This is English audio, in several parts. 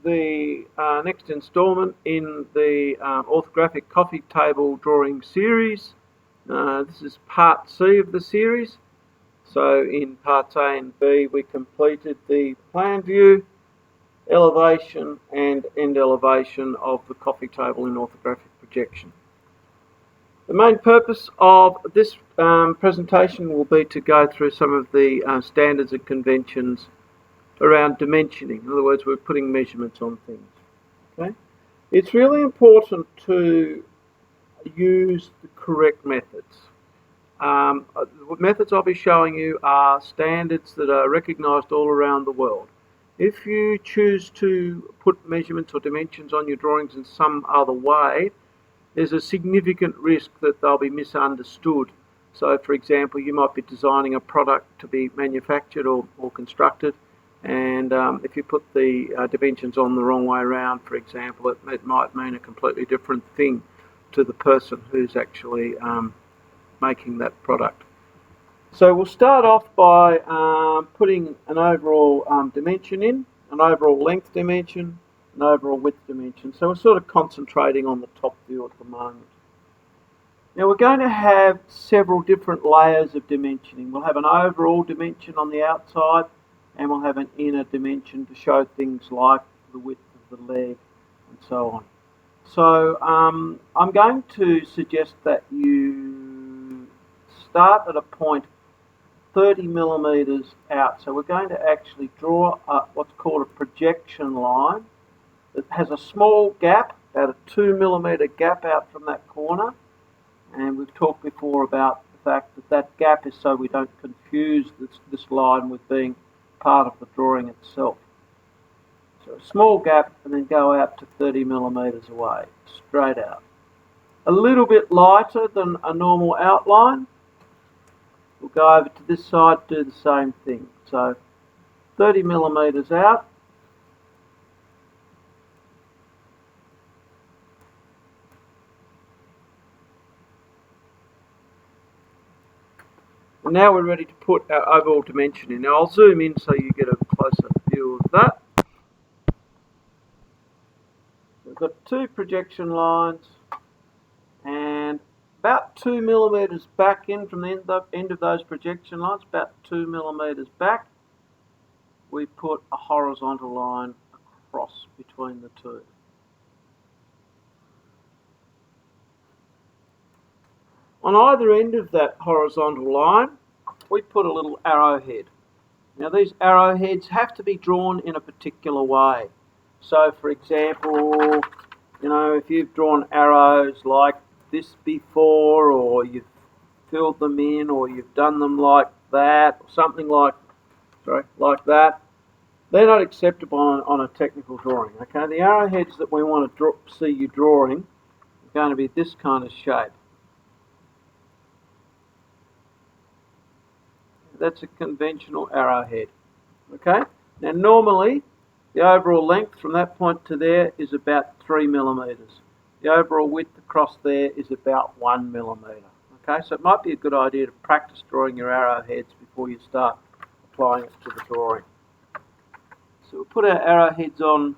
the next instalment in the Orthographic Coffee Table Drawing Series. This is part C of the series. So in parts A and B we completed the plan view, elevation and end elevation of the coffee table in orthographic projection. The main purpose of this presentation will be to go through some of the standards and conventions around dimensioning. In other words, we're putting measurements on things. Okay? It's really important to use the correct methods. The methods I'll be showing you are standards that are recognised all around the world. If you choose to put measurements or dimensions on your drawings in some other way, there's a significant risk that they'll be misunderstood. So, for example, you might be designing a product to be manufactured or constructed, and if you put the dimensions on the wrong way around, for example, it might mean a completely different thing to the person who's actually making that product. So we'll start off by putting an overall dimension in, an overall length dimension, an overall width dimension. So we're sort of concentrating on the top view at the moment. Now we're going to have several different layers of dimensioning. We'll have an overall dimension on the outside, and we'll have an inner dimension to show things like the width of the leg and so on. So I'm going to suggest that you start at a point 30 millimeters out. So we're going to actually draw what's called a projection line that has a small gap, about a 2 millimeter gap out from that corner. And we've talked before about the fact that that gap is so we don't confuse this line with being part of the drawing itself. So a small gap, and then go out to 30 millimeters away, straight out. A little bit lighter than a normal outline. We'll go over to this side, do the same thing. So 30 millimeters out. And now we're ready to put our overall dimension in. Now I'll zoom in so you get a closer view of that. We've got two projection lines, and about 2 millimeters back in from the end of those projection lines, about 2 millimeters back, we put a horizontal line across between the two. On either end of that horizontal line, we put a little arrowhead. Now these arrowheads have to be drawn in a particular way. So for example, if you've drawn arrows like this before, or you've filled them in, or you've done them like that, or something like that, they're not acceptable on a technical drawing. Okay, the arrowheads that we want to see you drawing are going to be this kind of shape. That's a conventional arrowhead. Okay, now normally the overall length from that point to there is about 3 millimeters. The overall width across there is about 1 millimeter. Okay, so it might be a good idea to practice drawing your arrowheads before you start applying it to the drawing. So we'll put our arrowheads on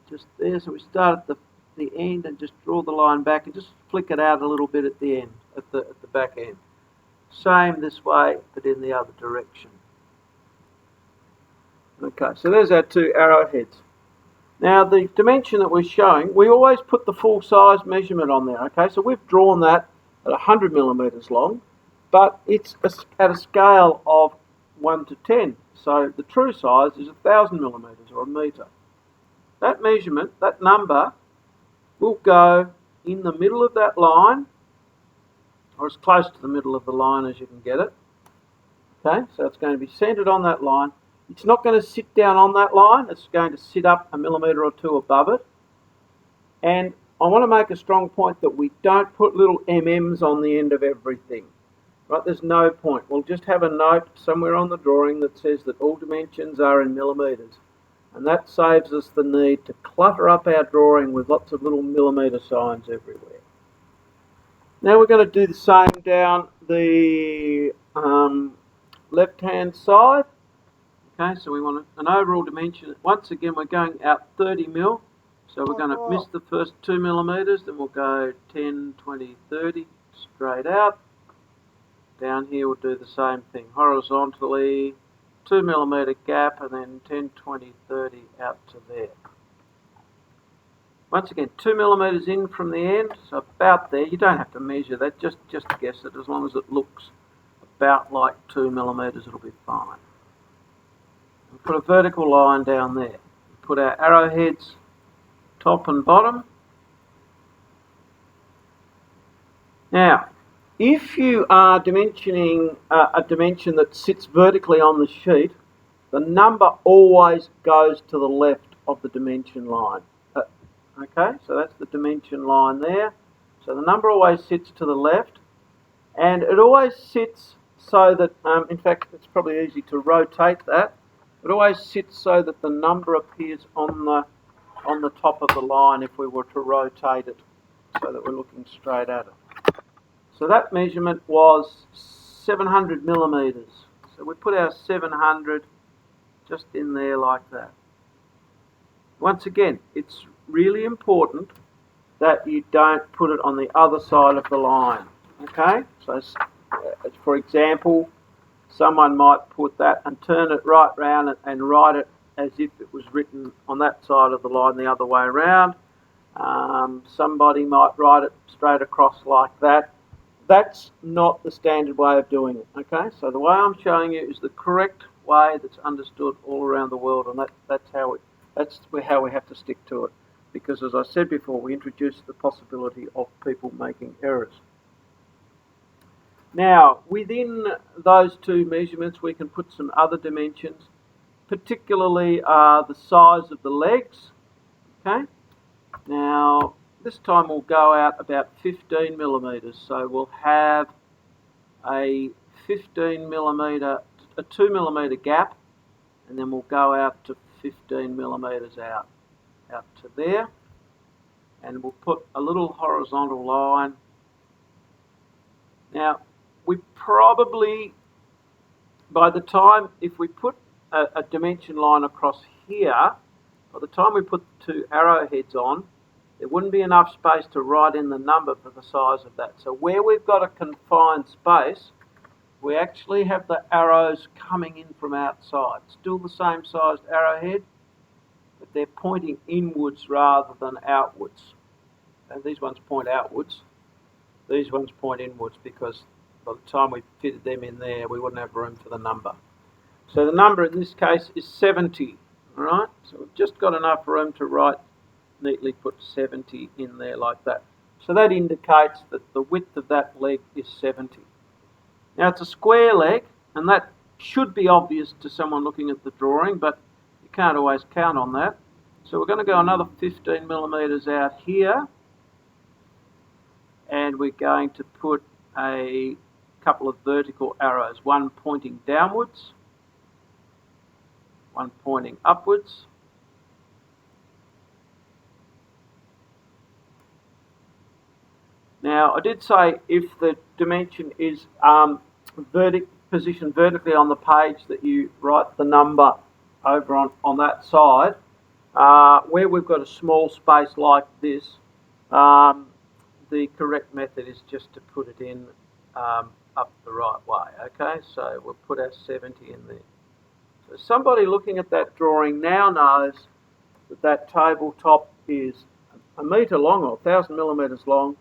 just there. So we start at the end and just draw the line back and just flick it out a little bit at the end, at the back end. Same this way, but in the other direction. Okay, so there's our two arrowheads. Now the dimension that we're showing, we always put the full size measurement on there. Okay, so we've drawn that at 100 millimeters long, but it's at a scale of 1 to 10. So the true size is 1,000 millimeters, or a meter. That measurement, that number, will go in the middle of that line, or as close to the middle of the line as you can get it. Okay, so it's going to be centered on that line. It's not going to sit down on that line. It's going to sit up a millimeter or two above it. And I want to make a strong point that we don't put little MMs on the end of everything. Right, there's no point. We'll just have a note somewhere on the drawing that says that all dimensions are in millimeters. And that saves us the need to clutter up our drawing with lots of little millimeter signs everywhere. Now we're going to do the same down the left-hand side. Okay, so we want an overall dimension. Once again, we're going out 30 mil. So we're going to miss the first 2 millimeters, then we'll go 10, 20, 30 straight out. Down here we'll do the same thing, horizontally, 2 millimeter gap, and then 10, 20, 30 out to there. Once again, 2 millimeters in from the end, so about there. You don't have to measure that, just guess it. As long as it looks about like 2 millimeters, it'll be fine. We'll put a vertical line down there. Put our arrowheads top and bottom. Now, if you are dimensioning a dimension that sits vertically on the sheet, the number always goes to the left of the dimension line. Okay, so that's the dimension line there. So the number always sits to the left, and it always sits so that, in fact, it's probably easy to rotate that. It always sits so that the number appears on the top of the line if we were to rotate it so that we're looking straight at it. So that measurement was 700 millimeters. So we put our 700 just in there like that. Once again, it's really important that you don't put it on the other side of the line. Okay, so for example, someone might put that and turn it right round and write it as if it was written on that side of the line the other way around. Somebody might write it straight across like that. That's not the standard way of doing it. Okay, so the way I'm showing you is the correct way that's understood all around the world, and that's how we have to stick to it. Because as I said before, we introduced the possibility of people making errors. Now, within those two measurements, we can put some other dimensions, particularly the size of the legs. Okay. Now, this time we'll go out about 15 millimeters. So we'll have a 15 millimeter, a 2 millimeter gap, and then we'll go out to 15 millimeters out to there, and we'll put a little horizontal line. Now, we probably, by the time, if we put a dimension line across here, by the time we put the two arrowheads on, there wouldn't be enough space to write in the number for the size of that. So where we've got a confined space, we actually have the arrows coming in from outside. Still the same sized arrowhead, but they're pointing inwards rather than outwards. And these ones point outwards. These ones point inwards because by the time we fitted them in there, we wouldn't have room for the number. So the number in this case is 70. All right, so we've just got enough room to write, neatly put 70 in there like that. So that indicates that the width of that leg is 70. Now it's a square leg, and that should be obvious to someone looking at the drawing, but you can't always count on that. So we're going to go another 15 millimeters out here, and we're going to put a couple of vertical arrows, one pointing downwards, one pointing upwards. Now, I did say if the dimension is positioned vertically on the page, that you write the number over on that side. Where we've got a small space like this, the correct method is just to put it in up the right way. Okay, so we'll put our 70 in there. So somebody looking at that drawing now knows that that tabletop is a metre long or 1,000 millimetres long.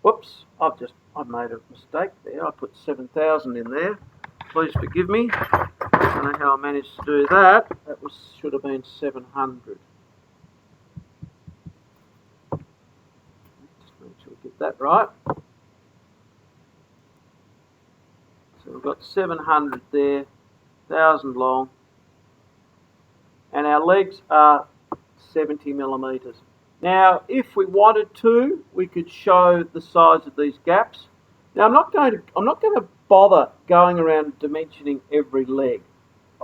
Whoops, I've made a mistake there. I put 7,000 in there. Please forgive me. I don't know how I managed to do that. That should have been 700. Just make sure we get that right. So we've got 700 there, 1,000 long, and our legs are 70 millimetres. Now, if we wanted to, we could show the size of these gaps. Now, I'm not going to bother going around dimensioning every leg.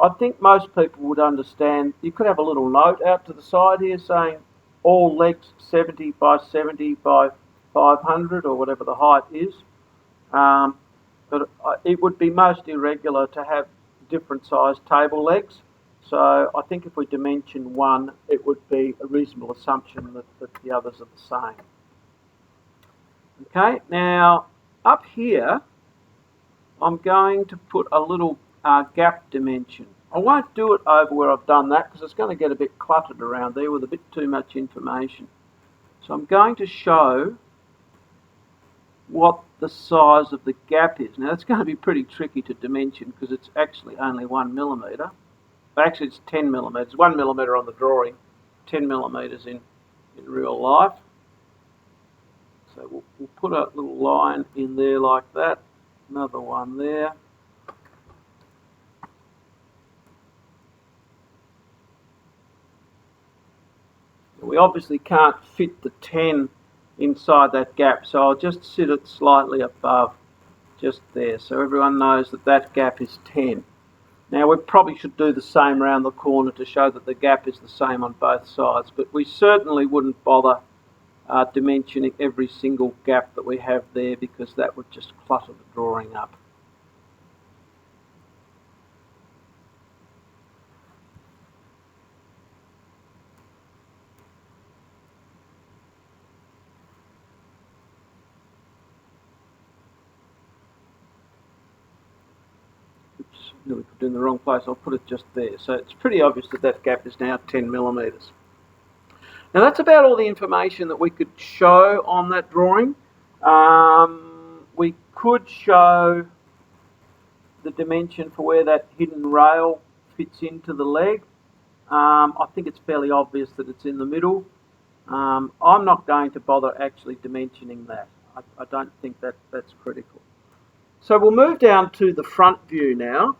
I think most people would understand. You could have a little note out to the side here saying all legs 70 by 70 by 500 or whatever the height is. But it would be most irregular to have different sized table legs. So I think if we dimension one, it would be a reasonable assumption that the others are the same. Okay, now up here, I'm going to put a little gap dimension. I won't do it over where I've done that because it's going to get a bit cluttered around there with a bit too much information. So I'm going to show what the size of the gap is. Now that's going to be pretty tricky to dimension because it's actually only 1 millimetre. Actually it's 10 millimetres, 1 millimetre on the drawing, 10 millimetres in real life. So we'll put a little line in there like that, another one there. We obviously can't fit the 10 inside that gap, so I'll just sit it slightly above, just there, so everyone knows that that gap is 10. Now we probably should do the same around the corner to show that the gap is the same on both sides, but we certainly wouldn't bother dimensioning every single gap that we have there because that would just clutter the drawing up. Nearly put it in the wrong place. I'll put it just there. So it's pretty obvious that that gap is now 10 millimetres. Now that's about all the information that we could show on that drawing. We could show the dimension for where that hidden rail fits into the leg. I think it's fairly obvious that it's in the middle. I'm not going to bother actually dimensioning that. I don't think that's critical. So we'll move down to the front view now,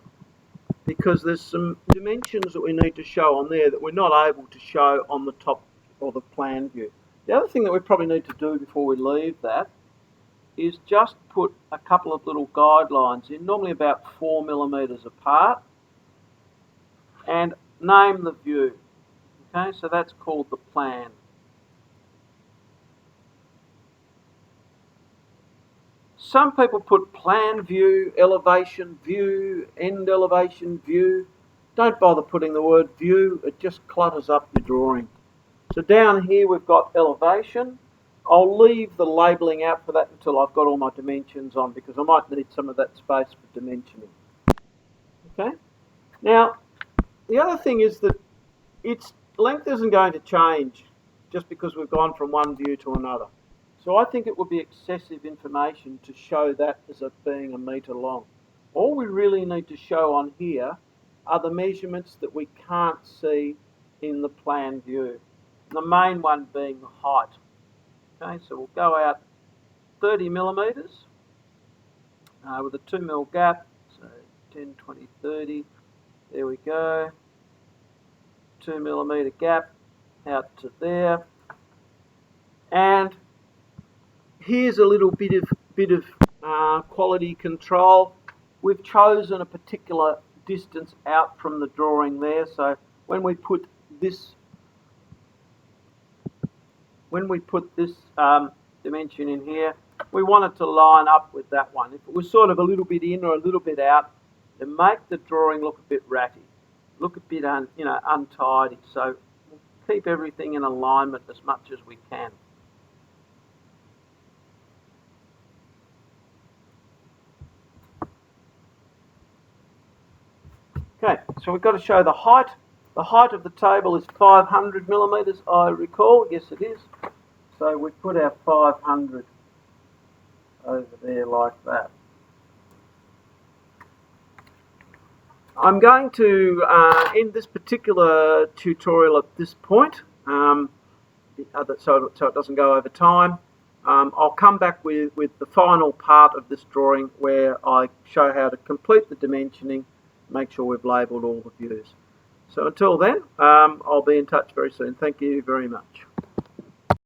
because there's some dimensions that we need to show on there that we're not able to show on the top or the plan view. The other thing that we probably need to do before we leave that is just put a couple of little guidelines in, normally about 4 millimetres apart, and name the view. Okay, so that's called the plan. Some people put plan view, elevation view, end elevation view. Don't bother putting the word view, it just clutters up your drawing. So down here we've got elevation. I'll leave the labelling out for that until I've got all my dimensions on because I might need some of that space for dimensioning. Okay. Now, the other thing is that its length isn't going to change just because we've gone from one view to another. So I think it would be excessive information to show that as being a metre long. All we really need to show on here are the measurements that we can't see in the plan view. The main one being the height. Okay, so we'll go out 30 millimetres with a 2 mil gap, so 10, 20, 30, there we go, 2 millimetre gap out to there, and here's a little bit of quality control. We've chosen a particular distance out from the drawing there, so when we put this dimension in here, we want it to line up with that one. If it was sort of a little bit in or a little bit out, then make the drawing look a bit ratty, look a bit untidy. So we'll keep everything in alignment as much as we can. Okay, so we've got to show the height. The height of the table is 500 millimetres, I recall. Yes, it is. So we put our 500 over there like that. I'm going to end this particular tutorial at this point, so it doesn't go over time. I'll come back with the final part of this drawing where I show how to complete the dimensioning, make sure we've labelled all the views. So until then, I'll be in touch very soon. Thank you very much.